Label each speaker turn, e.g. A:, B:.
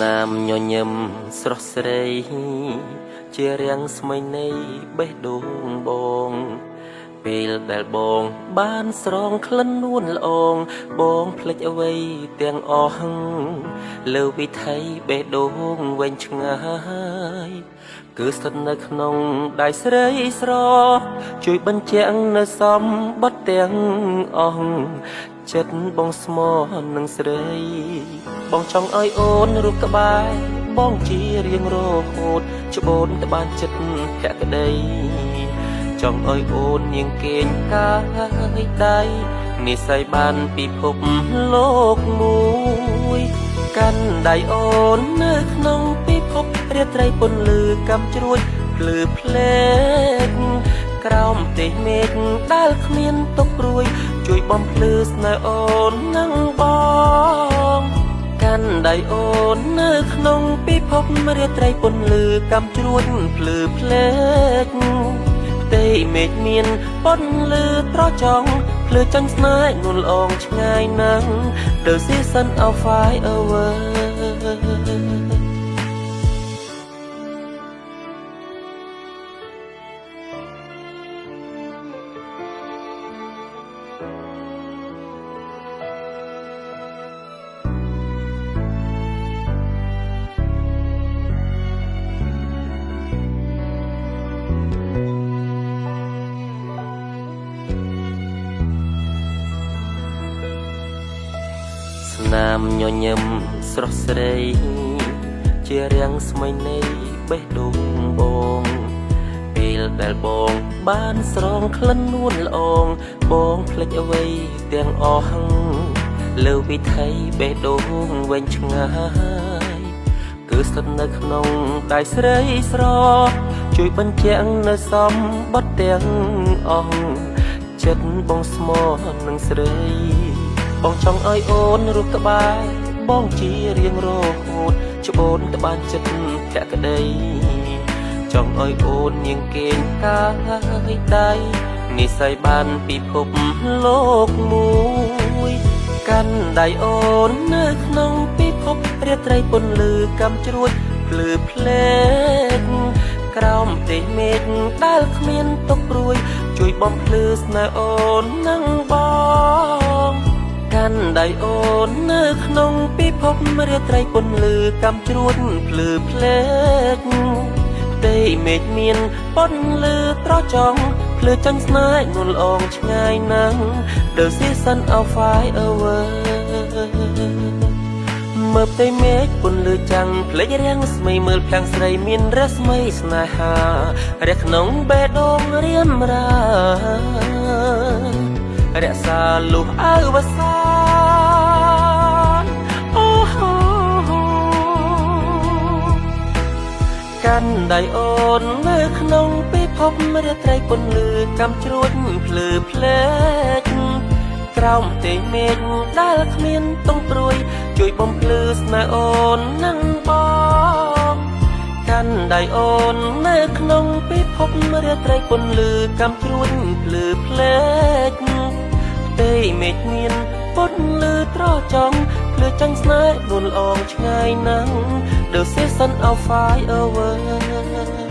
A: ណាមញញឹមស្រស់ស្រីជារាំងស្មីនៃបេះដូងបងពេលដែលបងបានស្រងក្លិននួនល្អងបងភ្លេចអ្វីទាំងអស់លើវិថីបេះដូងវែងឆ្ងាយគឺស្ថិតនៅក្នុងដៃស្រីស្រជួយបញ្ជាក់នៅសម្បត្តិទាំងអស់ចិត្តបងស្មោះនឹងស្រីបងចង់ឲ្យអូនរស់ក្បែរបងជារៀងរហូតច្បូនទៅបានចិត្តភក្តីចង់ឲ្យអូននាងគេងកាយដៃនិស័យបានពិភពលោកមួយកាន់ដៃអូននៅក្នុងពិភពរាត្រីពន្លឺកំជ្រួចភ្លឺភ្លែកក្រោមទេមេឃដែលគ្មានទុកព្រួយជួយបំភ្លឺស្នេហ៍អូននឹងបងកាន់ដៃអូននៅក្នុងពិភពរាត្រីពន្លឺកំជ្រួចភ្លឺភ្លែកផ្ទៃមេឃមានពន្លឺត្រចង់ភ្លឺចាញ់ស្នេហ៍នួនល្អងឆ្ងាយណាស់ The season of fireworks ស្នាមញញឹមស្រស់ស្រីជារាំងស្មីនៃបេះដូងបងពេលដែលបងបានស្រងក្លិននួនល្អងបងភ្លេចអ្វីទាំងអស់លើវិថីបេះដូងវែងឆ្ងាយគឺស្ថិតនៅក្នុងដៃស្រីស្រជួយបញ្ជាក់នៅសម្បត្តិទាំងអស់ចិត្តបងស្មោះនឹងស្រីបងចង់ឲ្យអូនរស់ក្បែរបងជារៀងរហូតច្បូនទៅបានចិត្តភក្តីចង់ឲ្យអូននាងគេងកាយដៃនិស័យបានពិភពលោកមួយកាន់ដៃអូននៅក្នុងពិភពរាត្រីពន្លឺកំជ្រួចភ្លឺភ្លែកក្រោមទេមេឃដែលគ្មានទុកព្រួយជួយបំភ្លឺស្នេហ៍អូននឹងបងកាន់ដៃអូននៅក្នុងពិភពរាត្រីពន្លឺកំជ្រួចភ្លឺភ្លែកផ្ទៃមេឃមានពន្លឺត្រចង់ភ្លឺចាញ់ស្នេហ៍នួនល្អងឆ្ងាយណាស់ The season of fireworks មើលផ្ទៃមេឃពន្លឺចាំងភ្លេចរាំងស្មីមើលផ្ទាំងស្រីមានរស្មីស្នេហារះក្នុងបេះដូងរៀមរារក្សាលុះអើវសាអូកាន់ដៃអូននៅក្នុងពិភពរាត្រីពន្លឺកំជ្រួចភ្លឺភ្លែកក្រោមទេមេឃដែលគ្មានទង់ព្រួយជួយបំភ្លឺស្នេហ៍អូននឹងបងកាន់ដៃអូននៅក្នុងពិភពរាត្រីពន្លឺកំជ្រួចភ្លឺភ្លែកផ្ទៃមេឃមានពន្លឺត្រចង់ភ្លឺចាញ់ស្នេហ៍នួនល្អងឆ្ងាយណាស់ The season of fireworks